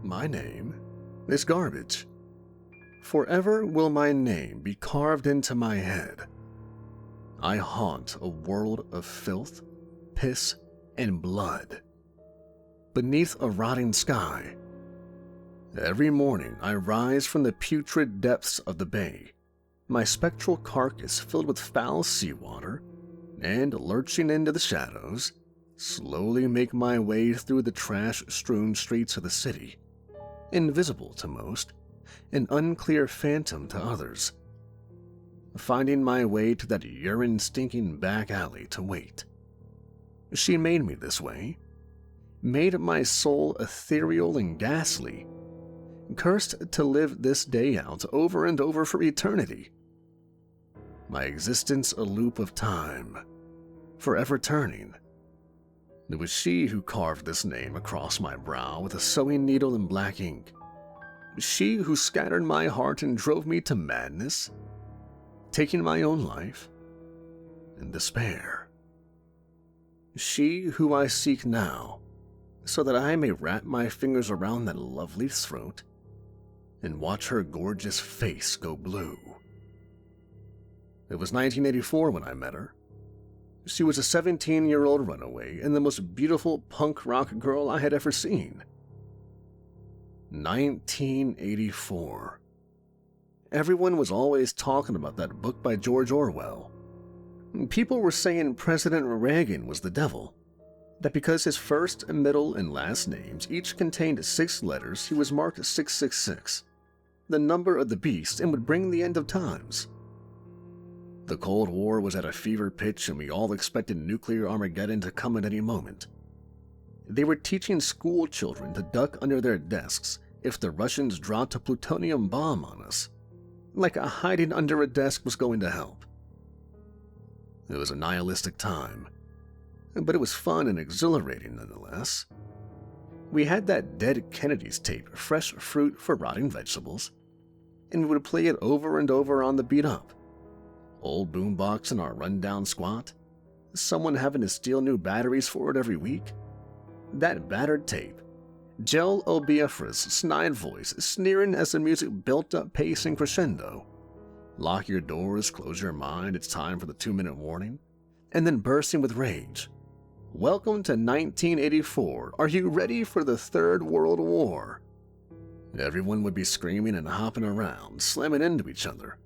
My name is Garbage. Forever will my name be carved into my head. I haunt a world of filth, piss, and blood. Beneath a rotting sky, every morning I rise from the putrid depths of the bay, my spectral carcass filled with foul seawater, and lurching into the shadows, slowly make my way through the trash-strewn streets of the city, invisible to most, an unclear phantom to others, finding my way to that urine-stinking back alley to wait. She made me this way, made my soul ethereal and ghastly, cursed to live this day out over and over for eternity. My existence a loop of time, forever turning. It was she who carved this name across my brow with a sewing needle and black ink. She who scattered my heart and drove me to madness, taking my own life in despair. She who I seek now, so that I may wrap my fingers around that lovely throat and watch her gorgeous face go blue. It was 1984 when I met her. She was a 17-year-old runaway and the most beautiful punk rock girl I had ever seen. 1984. Everyone was always talking about that book by George Orwell. People were saying President Reagan was the devil, that because his first, middle, and last names each contained 6 letters, he was marked 666, the number of the beast, and would bring the end of times. The Cold War was at a fever pitch and we all expected nuclear Armageddon to come at any moment. They were teaching school children to duck under their desks if the Russians dropped a plutonium bomb on us, like a hiding under a desk was going to help. It was a nihilistic time, but it was fun and exhilarating nonetheless. We had that Dead Kennedys tape, Fresh Fruit for Rotting Vegetables, and we would play it over and over on the beat-up. Old boombox in our rundown squat, someone having to steal new batteries for it every week. That battered tape, Gel Obiafra's snide voice sneering as the music built up pace and crescendo. Lock your doors, close your mind, it's time for the 2-minute warning, and then bursting with rage. Welcome to 1984, are you ready for the Third World War? Everyone would be screaming and hopping around, slamming into each other,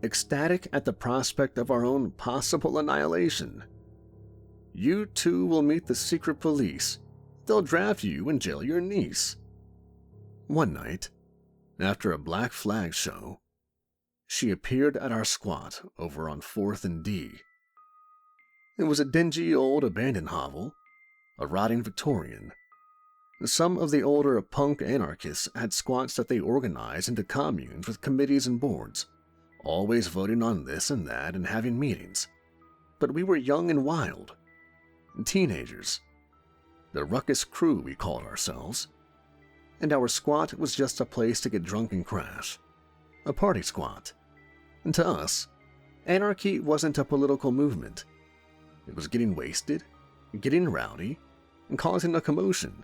ecstatic at the prospect of our own possible annihilation. You too will meet the secret police. They'll draft you and jail your niece. One night, after a Black Flag show, she appeared at our squat over on 4th and D. It was a dingy old abandoned hovel, a rotting Victorian. Some of the older punk anarchists had squats that they organized into communes with committees and boards, always voting on this and that and having meetings. But we were young and wild. Teenagers. The ruckus crew, we called ourselves. And our squat was just a place to get drunk and crash. A party squat. And to us, anarchy wasn't a political movement. It was getting wasted, getting rowdy, and causing a commotion.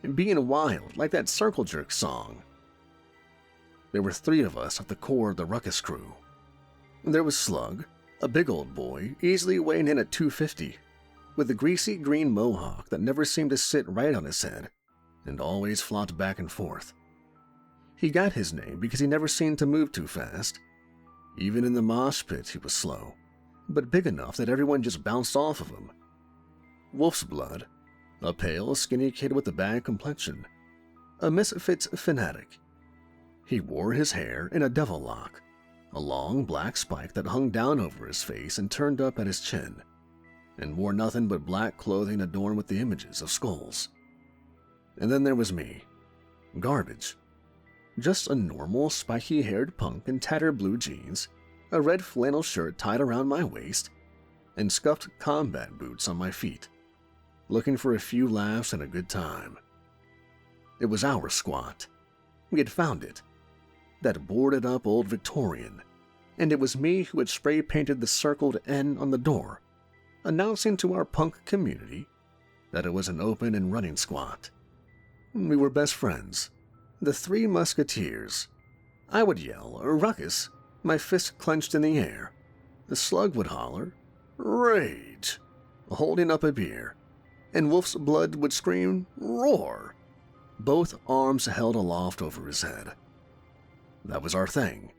And being wild, like that Circle Jerk song. There were 3 of us at the core of the ruckus crew. There was Slug, a big old boy, easily weighing in at 250, with a greasy green mohawk that never seemed to sit right on his head, and always flopped back and forth. He got his name because he never seemed to move too fast. Even in the mosh pit he was slow, but big enough that everyone just bounced off of him. Wolf's Blood, a pale, skinny kid with a bad complexion, a misfits fanatic. He wore his hair in a devil lock, a long black spike that hung down over his face and turned up at his chin, and wore nothing but black clothing adorned with the images of skulls. And then there was me, Garbage. Just a normal, spiky-haired punk in tattered blue jeans, a red flannel shirt tied around my waist, and scuffed combat boots on my feet, looking for a few laughs and a good time. It was our squat. We had found it. That boarded-up old Victorian, and it was me who had spray-painted the circled N on the door, announcing to our punk community that it was an open and running squat. We were best friends. The Three Musketeers. I would yell, "Ruckus," my fist clenched in the air. The Slug would holler, "Rage," holding up a beer. And Wolf's Blood would scream, "Roar," both arms held aloft over his head. That was our thing,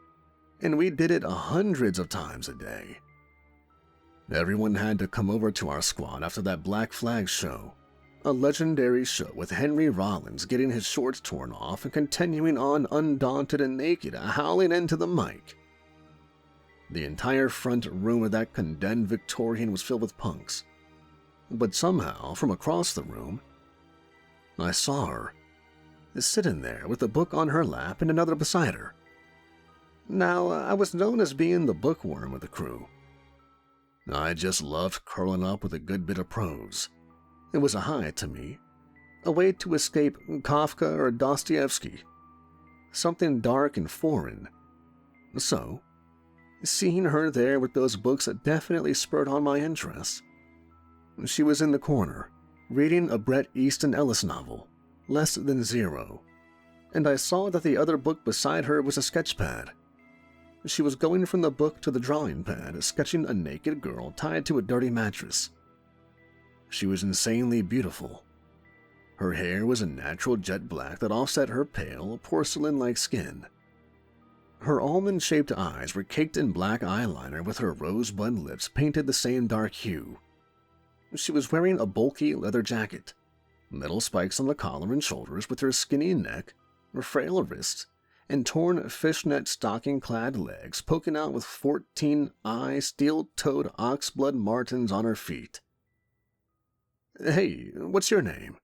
and we did it hundreds of times a day. Everyone had to come over to our squad after that Black Flag show, a legendary show with Henry Rollins getting his shorts torn off and continuing on undaunted and naked, howling into the mic. The entire front room of that condemned Victorian was filled with punks. But somehow, from across the room, I saw her, sitting there with a book on her lap and another beside her. Now, I was known as being the bookworm of the crew. I just loved curling up with a good bit of prose. It was a high to me, a way to escape Kafka or Dostoevsky, something dark and foreign. So, seeing her there with those books definitely spurred on my interest. She was in the corner, reading a Bret Easton Ellis novel, Less Than Zero, and I saw that the other book beside her was a sketch pad. She was going from the book to the drawing pad, sketching a naked girl tied to a dirty mattress. She was insanely beautiful. Her hair was a natural jet black that offset her pale, porcelain-like skin. Her almond-shaped eyes were caked in black eyeliner with her rosebud lips painted the same dark hue. She was wearing a bulky leather jacket, metal spikes on the collar and shoulders with her skinny neck, her frail wrists, and torn fishnet stocking-clad legs poking out with 14-eye steel-toed oxblood martens on her feet. "Hey, what's your name?"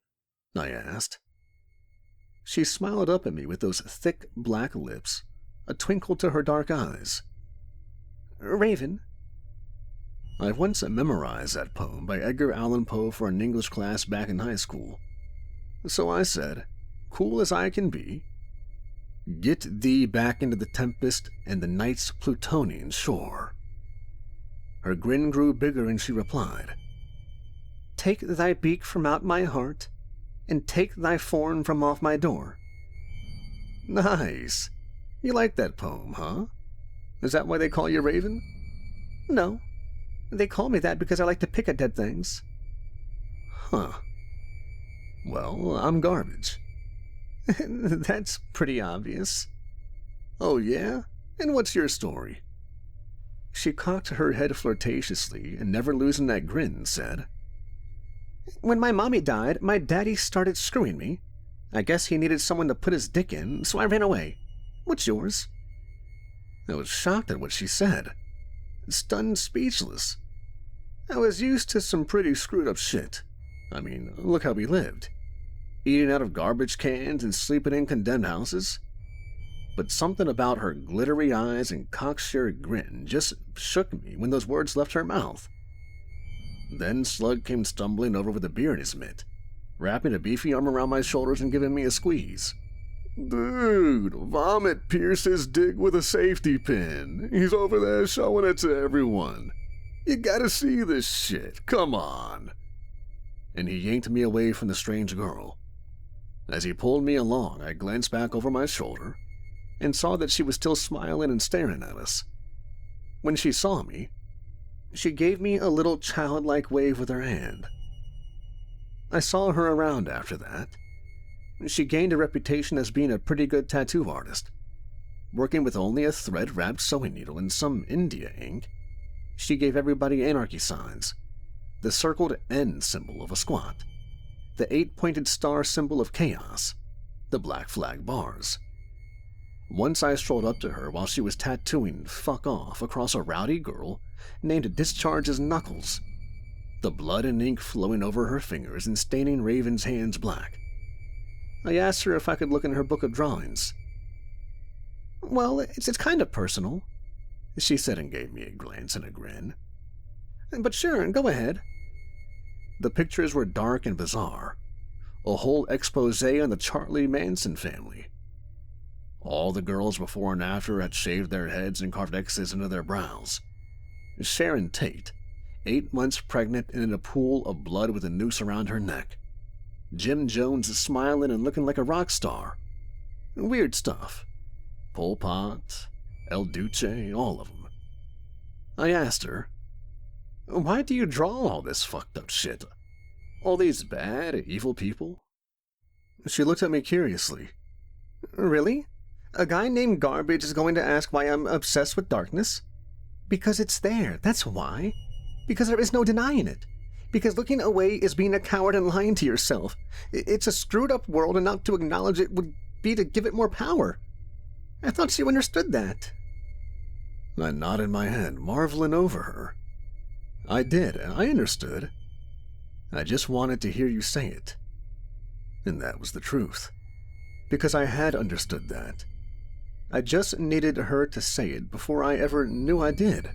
I asked. She smiled up at me with those thick black lips, a twinkle to her dark eyes. "Raven." I once memorized that poem by Edgar Allan Poe for an English class back in high school. So I said, cool as I can be, "Get thee back into the tempest and the night's Plutonian shore." Her grin grew bigger and she replied, "Take thy beak from out my heart, and take thy form from off my door." Nice. You like that poem, huh? Is that why they call you Raven? No. They call me that because I like to pick at dead things. Huh. Well, I'm garbage. That's pretty obvious. Oh yeah? And what's your story? She cocked her head flirtatiously and, never losing that grin, said, "When my mommy died, my daddy started screwing me. I guess he needed someone to put his dick in, so I ran away. What's yours?" I was shocked at what she said, stunned speechless. I was used to some pretty screwed up shit. I mean, look how we lived. Eating out of garbage cans and sleeping in condemned houses. But something about her glittery eyes and cocksure grin just shook me when those words left her mouth. Then Slug came stumbling over with a beer in his mitt, wrapping a beefy arm around my shoulders and giving me a squeeze. "Dude, Vomit pierced his dick with a safety pin. He's over there showing it to everyone. You gotta see this shit, come on." And he yanked me away from the strange girl. As he pulled me along, I glanced back over my shoulder and saw that she was still smiling and staring at us. When she saw me, she gave me a little childlike wave with her hand. I saw her around after that. She gained a reputation as being a pretty good tattoo artist. Working with only a thread-wrapped sewing needle and some India ink, she gave everybody Anarchy signs, the circled N symbol of a squat, the 8-pointed star symbol of chaos, the Black Flag bars. Once I strolled up to her while she was tattooing "fuck off" across a rowdy girl named Discharge's knuckles, the blood and ink flowing over her fingers and staining Raven's hands black. I asked her if I could look in her book of drawings. "Well, it's kind of personal," she said and gave me a glance and a grin. "But sure, go ahead." The pictures were dark and bizarre, a whole expose on the Charlie Manson family. All the girls before and after had shaved their heads and carved X's into their brows. Sharon Tate, 8 months pregnant and in a pool of blood with a noose around her neck. Jim Jones smiling and looking like a rock star. Weird stuff. Pol Pot, El Duce, all of them. I asked her, "Why do you draw all this fucked up shit? All these bad, evil people?" She looked at me curiously. "Really? A guy named Garbage is going to ask why I'm obsessed with darkness? Because it's there, that's why. Because there is no denying it. Because looking away is being a coward and lying to yourself. It's a screwed up world, and not to acknowledge it would be to give it more power. I thought you understood that." I nodded my head, marveling over her. I did, I understood. I just wanted to hear you say it. And that was the truth. Because I had understood that. I just needed her to say it before I ever knew I did.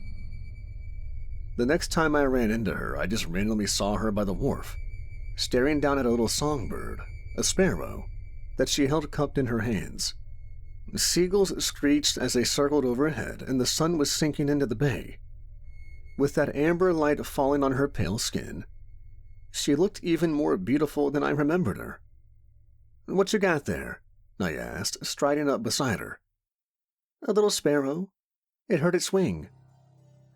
The next time I ran into her, I just randomly saw her by the wharf, staring down at a little songbird, a sparrow, that she held cupped in her hands. Seagulls screeched as they circled overhead, and the sun was sinking into the bay. With that amber light falling on her pale skin, she looked even more beautiful than I remembered her. "What you got there?" I asked, striding up beside her. "A little sparrow. It hurt its wing."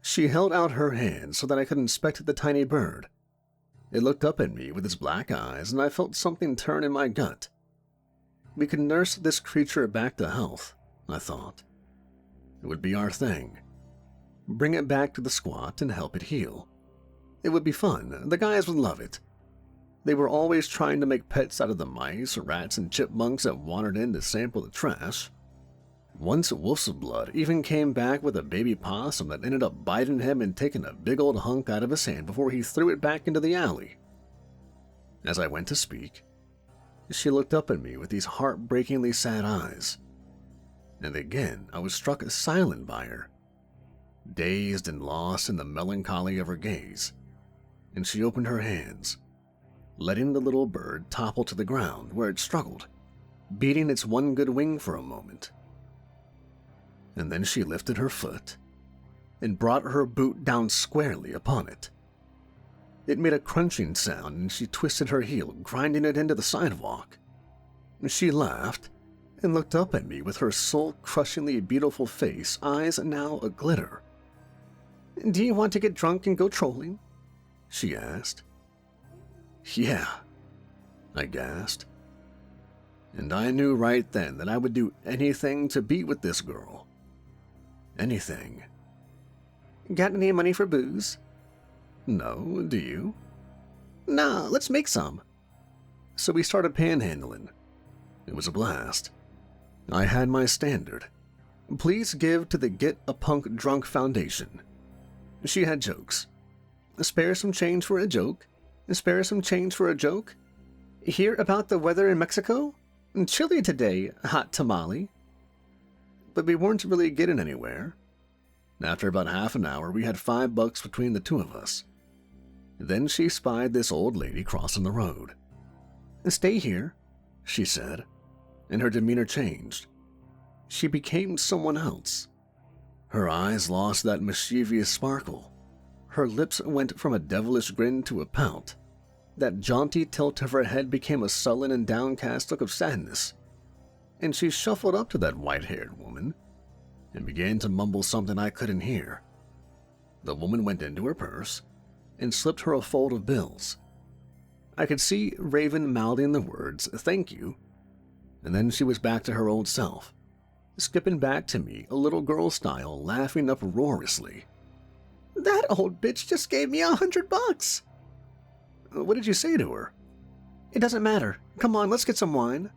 She held out her hand so that I could inspect the tiny bird. It looked up at me with its black eyes, and I felt something turn in my gut. We could nurse this creature back to health, I thought. It would be our thing. Bring it back to the squat and help it heal. It would be fun. The guys would love it. They were always trying to make pets out of the mice, rats, and chipmunks that wandered in to sample the trash. Once Wolf's Blood even came back with a baby possum that ended up biting him and taking a big old hunk out of his hand before he threw it back into the alley. As I went to speak, she looked up at me with these heartbreakingly sad eyes. And again, I was struck silent by her, dazed and lost in the melancholy of her gaze. And she opened her hands, letting the little bird topple to the ground where it struggled, beating its one good wing for a moment. And then she lifted her foot and brought her boot down squarely upon it. It made a crunching sound, and she twisted her heel, grinding it into the sidewalk. She laughed and looked up at me with her soul-crushingly beautiful face, eyes now aglitter. "Do you want to get drunk and go trolling?" she asked. "Yeah," I gasped. And I knew right then that I would do anything to be with this girl. Anything. "Got any money for booze?" "No, do you?" "Nah, let's make some." So we started panhandling. It was a blast. I had my standard. Please give to the Get a Punk Drunk Foundation. She had jokes. "Spare some change for a joke. Spare some change for a joke. Hear about the weather in Mexico? Chilly today, hot tamale." But we weren't really getting anywhere. After about half an hour, we had $5 between the two of us. Then she spied this old lady crossing the road. "Stay here," she said, and her demeanor changed. She became someone else. Her eyes lost that mischievous sparkle. Her lips went from a devilish grin to a pout. That jaunty tilt of her head became a sullen and downcast look of sadness. And she shuffled up to that white-haired woman and began to mumble something I couldn't hear. The woman went into her purse and slipped her a fold of bills. I could see Raven mouthing the words, "Thank you," and then she was back to her old self, skipping back to me, a little girl style, laughing uproariously. "That old bitch just gave me $100. "What did you say to her?" "It doesn't matter. Come on, let's get some wine."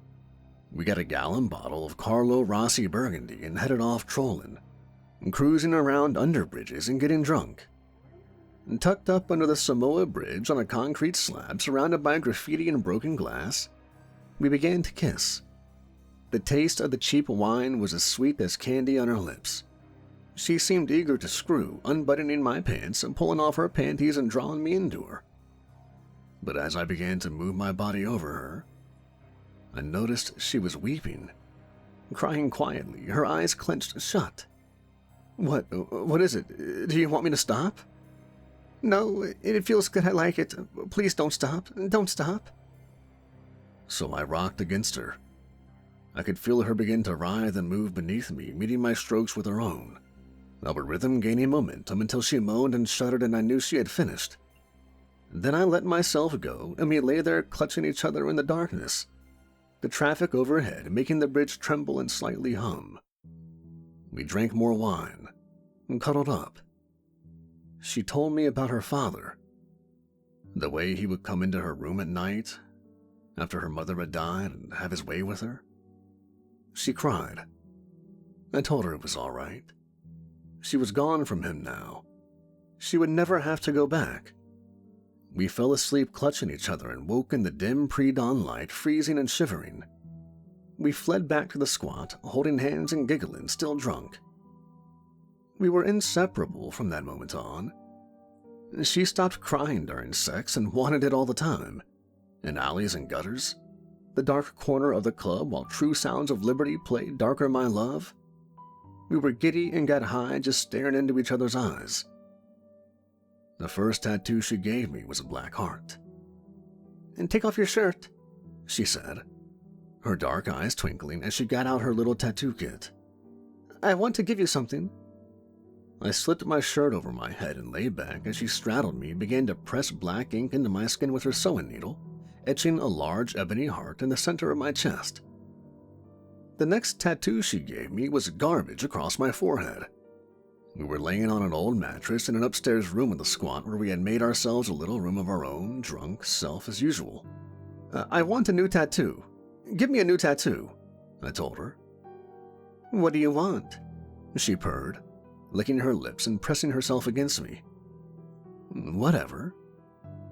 We got a gallon bottle of Carlo Rossi Burgundy and headed off trolling, cruising around under bridges and getting drunk. Tucked up under the Samoa Bridge on a concrete slab surrounded by graffiti and broken glass, we began to kiss. The taste of the cheap wine was as sweet as candy on her lips. She seemed eager to screw, unbuttoning my pants and pulling off her panties and drawing me into her. But as I began to move my body over her, I noticed she was weeping, crying quietly, her eyes clenched shut. What is it? Do you want me to stop?" "No, it feels good, I like it. Please don't stop, don't stop." so I rocked against her. I could feel her begin to writhe and move beneath me, meeting my strokes with her own, our rhythm gaining momentum until she moaned and shuddered and I knew she had finished. Then I let myself go, and we lay there clutching each other in the darkness, the traffic overhead making the bridge tremble and slightly hum. We drank more wine and cuddled up. She told me about her father, the way he would come into her room at night after her mother had died and have his way with her. She cried. I told her it was all right. She was gone from him now. She would never have to go back. We fell asleep clutching each other and woke in the dim pre-dawn light, freezing and shivering. We fled back to the squat, holding hands and giggling, still drunk. We were inseparable from that moment on. She stopped crying during sex and wanted it all the time, in alleys and gutters, the dark corner of the club while true sounds of liberty played Darker My Love. We were giddy and got high just staring into each other's eyes. The first tattoo she gave me was a black heart. "And take off your shirt," she said, her dark eyes twinkling as she got out her little tattoo kit. "I want to give you something." I slipped my shirt over my head and lay back as she straddled me and began to press black ink into my skin with her sewing needle, etching a large ebony heart in the center of my chest. The next tattoo she gave me was garbage across my forehead. We were laying on an old mattress in an upstairs room of the squat where we had made ourselves a little room of our own, drunk self as usual. "I want a new tattoo. Give me a new tattoo," I told her. "What do you want?" she purred, licking her lips and pressing herself against me. "Whatever,"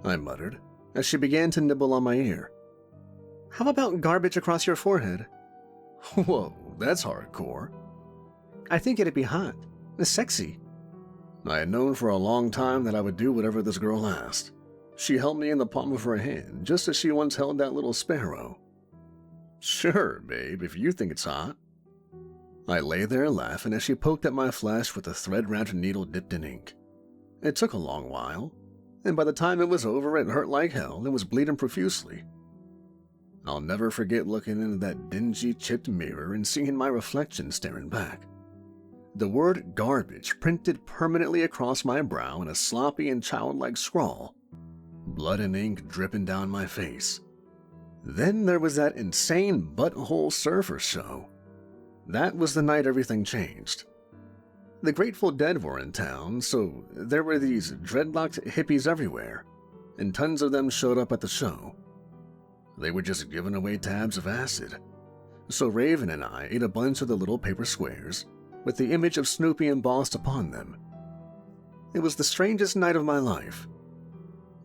I muttered, as she began to nibble on my ear. "How about garbage across your forehead?" "Whoa, that's hardcore." "I think it'd be hot. Sexy." I had known for a long time that I would do whatever this girl asked. She held me in the palm of her hand, just as she once held that little sparrow. "Sure, babe, if you think it's hot." I lay there laughing as she poked at my flesh with a thread-wrapped needle dipped in ink. It took a long while, and by the time it was over it hurt like hell and was bleeding profusely. I'll never forget looking into that dingy, chipped mirror and seeing my reflection staring back. The word garbage printed permanently across my brow in a sloppy and childlike scrawl, blood and ink dripping down my face. Then there was that insane butthole surfer show. That was the night everything changed. The Grateful Dead were in town, so there were these dreadlocked hippies everywhere, and tons of them showed up at the show. They were just giving away tabs of acid, so Raven and I ate a bunch of the little paper squares with the image of Snoopy embossed upon them. It was the strangest night of my life.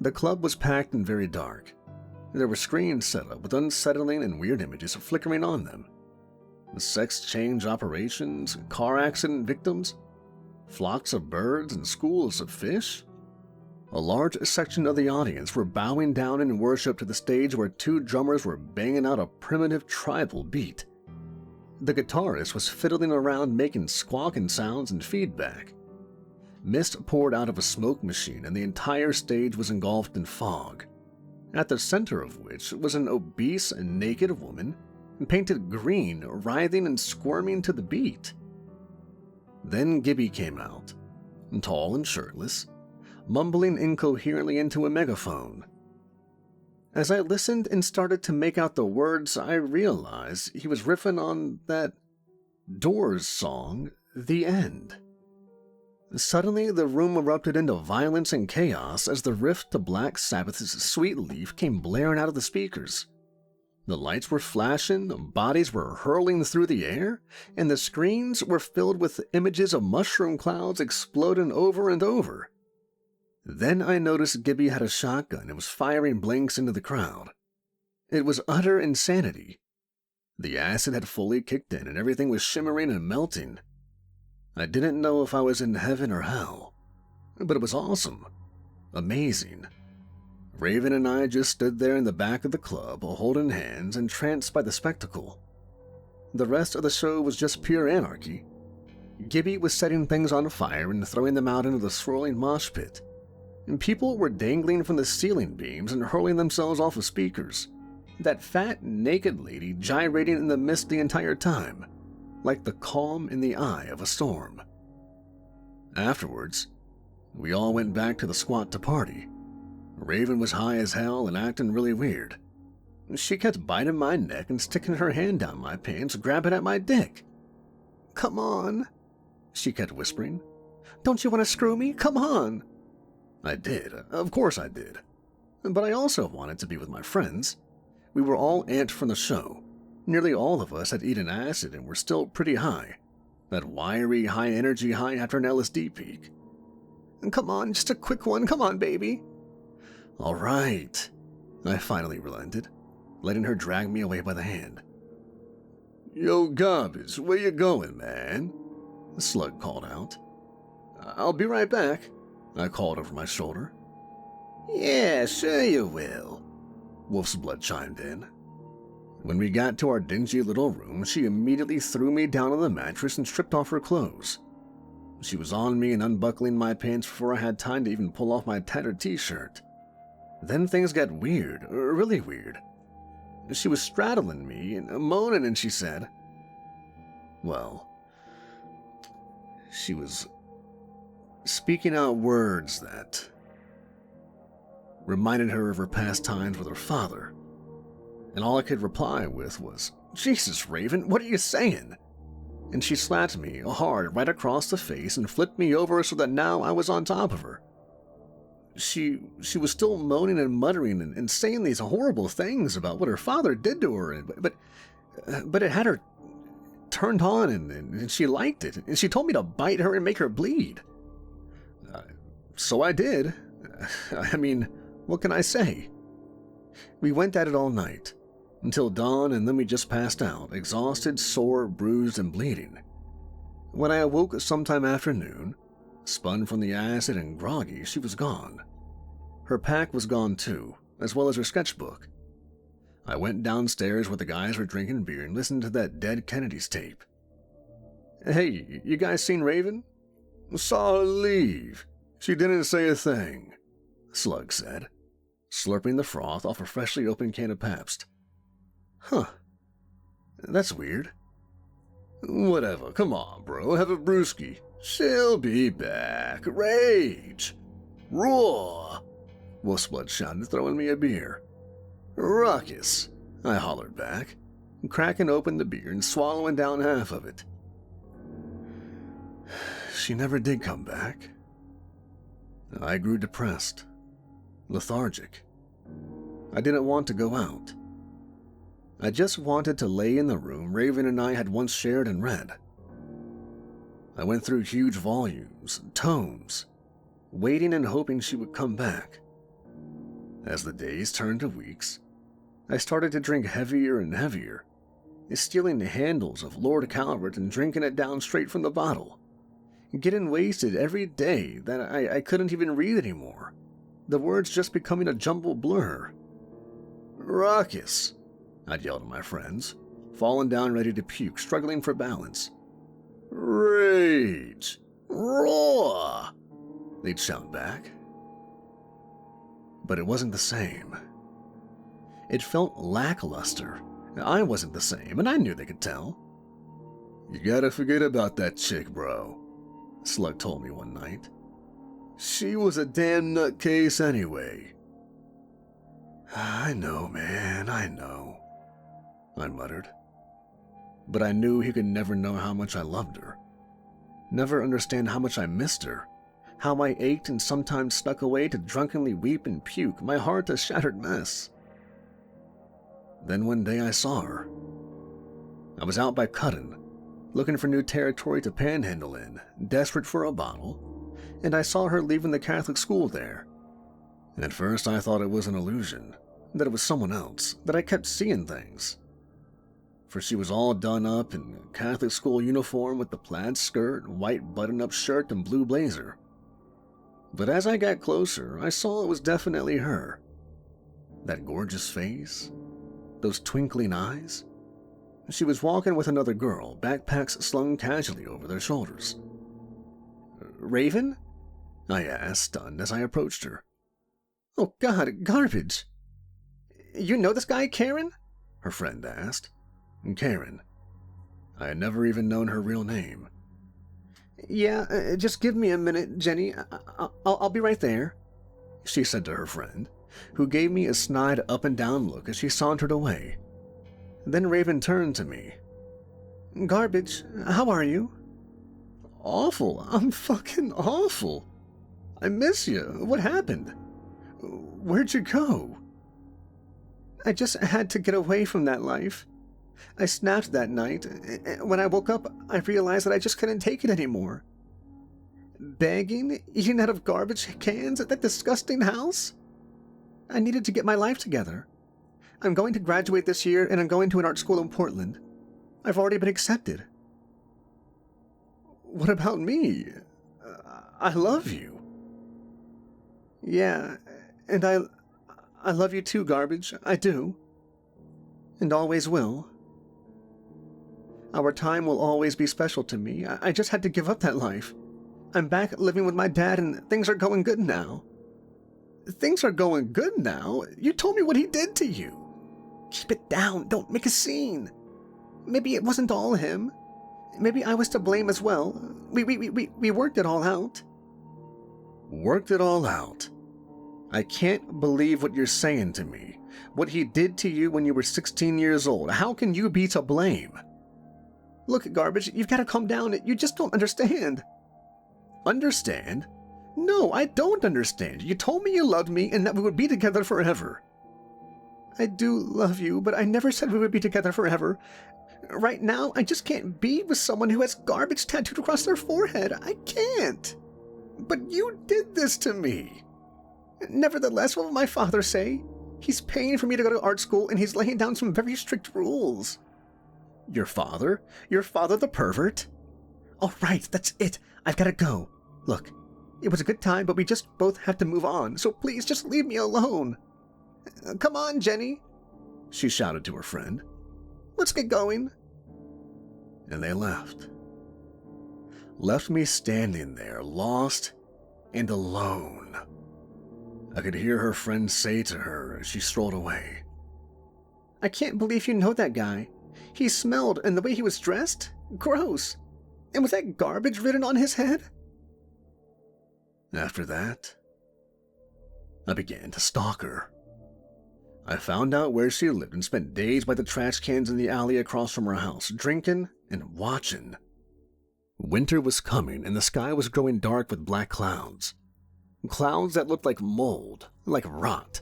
The club was packed and very dark. There were screens set up with unsettling and weird images flickering on them. Sex change operations, car accident victims, flocks of birds and schools of fish. A large section of the audience were bowing down in worship to the stage where two drummers were banging out a primitive tribal beat. The guitarist was fiddling around making squawking sounds and feedback. Mist poured out of a smoke machine and the entire stage was engulfed in fog, at the center of which was an obese and naked woman, painted green, writhing and squirming to the beat. Then Gibby came out, tall and shirtless, mumbling incoherently into a megaphone. As I listened and started to make out the words, I realized he was riffing on that Doors song, The End. Suddenly, the room erupted into violence and chaos as the riff to Black Sabbath's Sweet Leaf came blaring out of the speakers. The lights were flashing, bodies were hurling through the air, and the screens were filled with images of mushroom clouds exploding over and over. Then I noticed Gibby had a shotgun and was firing blanks into the crowd. It was utter insanity. The acid had fully kicked in and everything was shimmering and melting. I didn't know if I was in heaven or hell, but it was awesome. Amazing. Raven and I just stood there in the back of the club, holding hands, entranced by the spectacle. The rest of the show was just pure anarchy. Gibby was setting things on fire and throwing them out into the swirling mosh pit. And people were dangling from the ceiling beams and hurling themselves off of speakers. That fat, naked lady gyrating in the mist the entire time, like the calm in the eye of a storm. Afterwards, we all went back to the squat to party. Raven was high as hell and acting really weird. She kept biting my neck and sticking her hand down my pants, grabbing at my dick. "Come on," she kept whispering. "Don't you want to screw me? Come on." I did. Of course I did. But I also wanted to be with my friends. We were all amped from the show. Nearly all of us had eaten acid and were still pretty high. That wiry, high-energy high after an LSD peak. "Come on, just a quick one. Come on, baby." "All right." I finally relented, letting her drag me away by the hand. "Yo, garbage, where you going, man?" the slug called out. "I'll be right back," I called over my shoulder. "Yeah, sure you will," Wolf's Blood chimed in. When we got to our dingy little room, she immediately threw me down on the mattress and stripped off her clothes. She was on me and unbuckling my pants before I had time to even pull off my tattered t-shirt. Then things got weird, really weird. She was straddling me and moaning, and she said, well, she was speaking out words that reminded her of her past times with her father. And all I could reply with was, "Jesus, Raven, what are you saying?" And she slapped me hard right across the face and flipped me over so that now I was on top of her. She was still moaning and muttering and saying these horrible things about what her father did to her, but it had her turned on and she liked it, and she told me to bite her and make her bleed. So I did. I mean, what can I say? We went at it all night, until dawn, and then we just passed out, exhausted, sore, bruised, and bleeding. When I awoke sometime after noon, spun from the acid and groggy, she was gone. Her pack was gone too, as well as her sketchbook. I went downstairs where the guys were drinking beer and listened to that Dead Kennedys tape. "Hey, you guys seen Raven?" "Saw her leave. She didn't say a thing," Slug said, slurping the froth off a freshly opened can of Pabst. "Huh. That's weird." "Whatever, come on, bro, have a brewski. She'll be back. Rage! Roar!" Wolfsblood shouted, throwing me a beer. "Ruckus!" I hollered back, cracking open the beer and swallowing down half of it. She never did come back. I grew depressed, lethargic. I didn't want to go out. I just wanted to lay in the room Raven and I had once shared and read. I went through huge volumes, tomes, waiting and hoping she would come back. As the days turned to weeks, I started to drink heavier and heavier, stealing the handles of Lord Calvert and drinking it down straight from the bottle, getting wasted every day that I couldn't even read anymore, the words just becoming a jumbled blur. "Ruckus!" I'd yelled at my friends, falling down ready to puke, struggling for balance. "Rage! Roar!" they'd shout back. But it wasn't the same. It felt lackluster. I wasn't the same, and I knew they could tell. "You gotta forget about that chick, bro," Slug told me one night. "She was a damn nutcase anyway." "I know, man, I know," I muttered. But I knew he could never know how much I loved her. Never understand how much I missed her. How I ached and sometimes snuck away to drunkenly weep and puke, my heart a shattered mess. Then one day I saw her. I was out by Cuttin, looking for new territory to panhandle in, desperate for a bottle, and I saw her leaving the Catholic school there. At first I thought it was an illusion, that it was someone else, that I kept seeing things. For she was all done up in a Catholic school uniform with the plaid skirt, white button-up shirt, and blue blazer. But as I got closer, I saw it was definitely her. That gorgeous face, those twinkling eyes. She was walking with another girl, backpacks slung casually over their shoulders. "Raven?" I asked, stunned, as I approached her. "Oh God, garbage! You know this guy, Karen? Her friend asked. Karen. I had never even known her real name. Yeah, just give me a minute, Jenny. I'll be right there, she said to her friend, who gave me a snide up and down look as she sauntered away. Then Raven turned to me. Garbage, how are you? Awful. I'm fucking awful. I miss you. What happened? Where'd you go? I just had to get away from that life. I snapped that night. When I woke up, I realized that I just couldn't take it anymore. Begging, eating out of garbage cans at that disgusting house? I needed to get my life together. I'm going to graduate this year, and I'm going to an art school in Portland. I've already been accepted. What about me? I love you. Yeah, and I love you too, Garbage. I do. And always will. Our time will always be special to me. I just had to give up that life. I'm back living with my dad, and things are going good now. Things are going good now? You told me what he did to you. Keep it down. Don't make a scene. Maybe it wasn't all him. Maybe I was to blame as well. We worked it all out. Worked it all out? I can't believe what you're saying to me. What he did to you when you were 16 years old. How can you be to blame? Look, Garbage, you've got to calm down. You just don't understand. Understand? No, I don't understand. You told me you loved me and that we would be together forever. I do love you, but I never said we would be together forever. Right now, I just can't be with someone who has garbage tattooed across their forehead. I can't. But you did this to me. Nevertheless, what will my father say? He's paying for me to go to art school, and he's laying down some very strict rules. Your father? Your father the pervert? All right, that's it. I've got to go. Look, it was a good time, but we just both have to move on, so please just leave me alone. Come on, Jenny, she shouted to her friend. Let's get going. And they left. Left me standing there, lost and alone. I could hear her friend say to her as she strolled away. I can't believe you know that guy. He smelled, and the way he was dressed? Gross. And with that garbage written on his head? After that, I began to stalk her. I found out where she lived and spent days by the trash cans in the alley across from her house, drinking and watching. Winter was coming, and the sky was growing dark with black clouds. Clouds that looked like mold, like rot.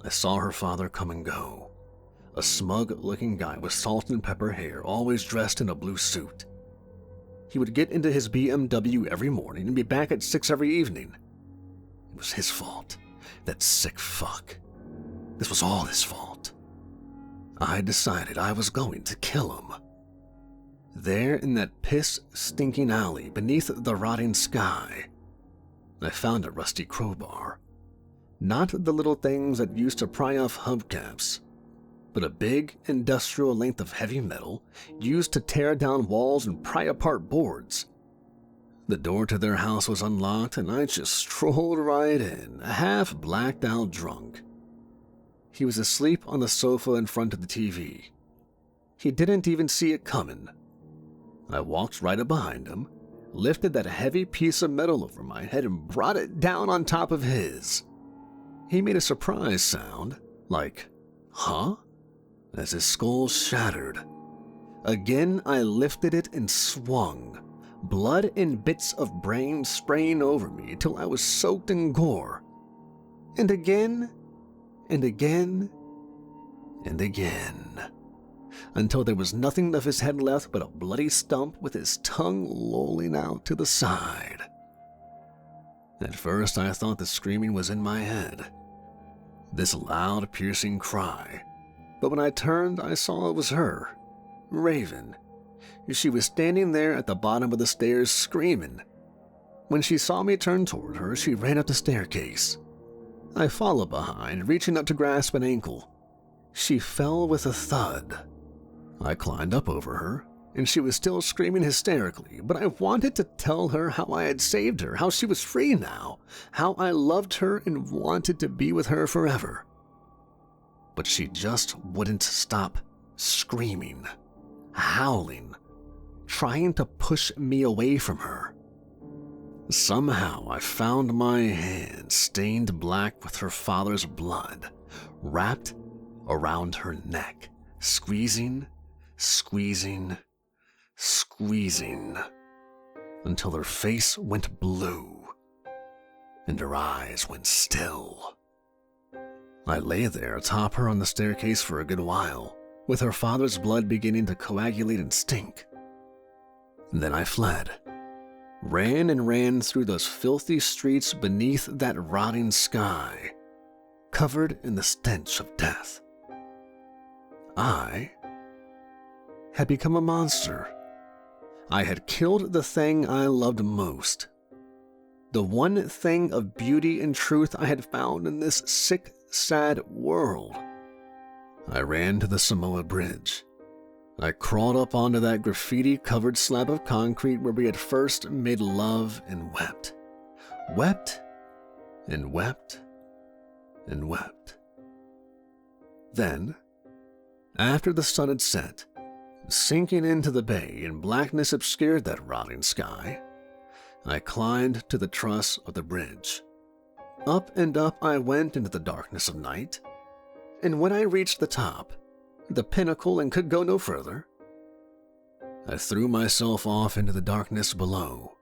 I saw her father come and go. A smug-looking guy with salt and pepper hair, always dressed in a blue suit. He would get into his BMW every morning and be back at 6 every evening. It was his fault. That sick fuck. This was all his fault. I decided I was going to kill him. There in that piss-stinking alley beneath the rotting sky, I found a rusty crowbar. Not the little things that used to pry off hubcaps, but a big industrial length of heavy metal used to tear down walls and pry apart boards. The door to their house was unlocked, and I just strolled right in, half blacked out drunk. He was asleep on the sofa in front of the TV. He didn't even see it coming. I walked right up behind him, lifted that heavy piece of metal over my head and brought it down on top of his. He made a surprise sound, like, huh? As his skull shattered. Again, I lifted it and swung, blood and bits of brain spraying over me till I was soaked in gore. And again, and again, and again, until there was nothing of his head left but a bloody stump with his tongue lolling out to the side. At first, I thought the screaming was in my head, this loud, piercing cry, but when I turned, I saw it was her, Raven. She was standing there at the bottom of the stairs screaming. When she saw me turn toward her, she ran up the staircase. I followed behind, reaching up to grasp an ankle. She fell with a thud. I climbed up over her, and she was still screaming hysterically, but I wanted to tell her how I had saved her, how she was free now, how I loved her and wanted to be with her forever. but she just wouldn't stop screaming, howling, trying to push me away from her. Somehow I found my hand stained black with her father's blood, wrapped around her neck, squeezing, squeezing, squeezing, until her face went blue and her eyes went still. I lay there atop her on the staircase for a good while, with her father's blood beginning to coagulate and stink. Then I fled, ran and ran through those filthy streets beneath that rotting sky, covered in the stench of death. I had become a monster. I had killed the thing I loved most. The one thing of beauty and truth I had found in this sick, sad world. I ran to the Samoa Bridge. I crawled up onto that graffiti-covered slab of concrete where we had first made love and wept. Wept and wept and wept. Then, after the sun had set, sinking into the bay and blackness obscured that rotting sky, I climbed to the truss of the bridge. Up and up I went into the darkness of night, and when I reached the top, the pinnacle, and could go no further, I threw myself off into the darkness below.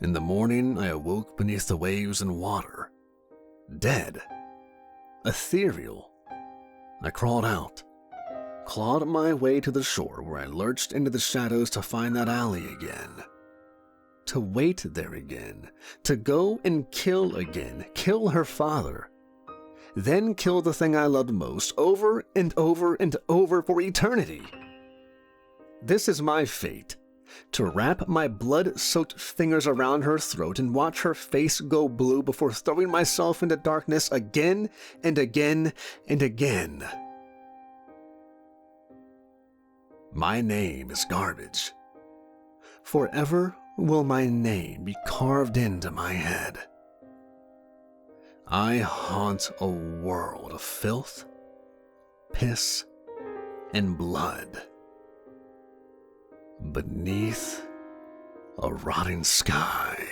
In the morning I awoke beneath the waves and water, dead, ethereal. I crawled out, clawed my way to the shore where I lurched into the shadows to find that alley again. To wait there again, to go and kill again, kill her father, then kill the thing I loved most over and over and over for eternity. This is my fate, to wrap my blood-soaked fingers around her throat and watch her face go blue before throwing myself into darkness again and again and again. My name is garbage. Forever will my name be carved into my head. I haunt a world of filth, piss, and blood, beneath a rotting sky.